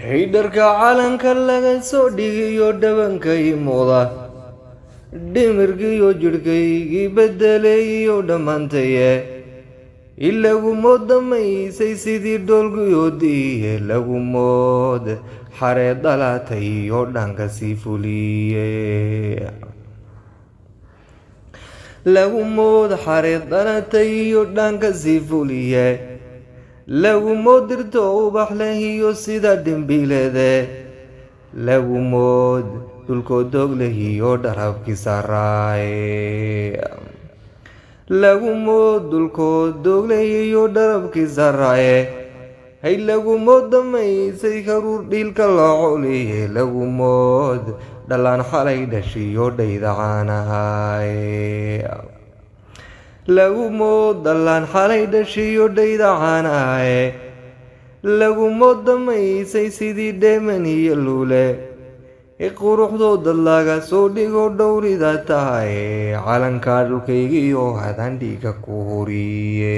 Haydarka calanka laga soo dhigayo dhabankay muuqda dhimirgiyo jidhkaygii bedelayo dhammaantaye ilagu moodamaysay sidii dhoolguyoodiiye lagu mood xaree dhalatay oo dhanka sii fuliye lagu mood xaree dhalatay oo dhanka sii fuliye lagu mood dirto ubax lehiyo sida dhimbileede lagu mood dhulkoo doog lehiyo dharabkiisa raaye lagu mood dhulkoo doog lehiyo dharabkiisa raaye hay lagu mood damaysay karuur dhiilka loo coliye lagu mood dhalaan xalay dhashiyo dhayda caanahaye lagu mood dhalaan xalay dhashiyo dhayda caanahaye lagu mood damaysay sidii dheeman iyo luule quruxdooda laga soo dhigo dhowrida tahay calanka dhulkaygiyo hadan dhiiga ku horiye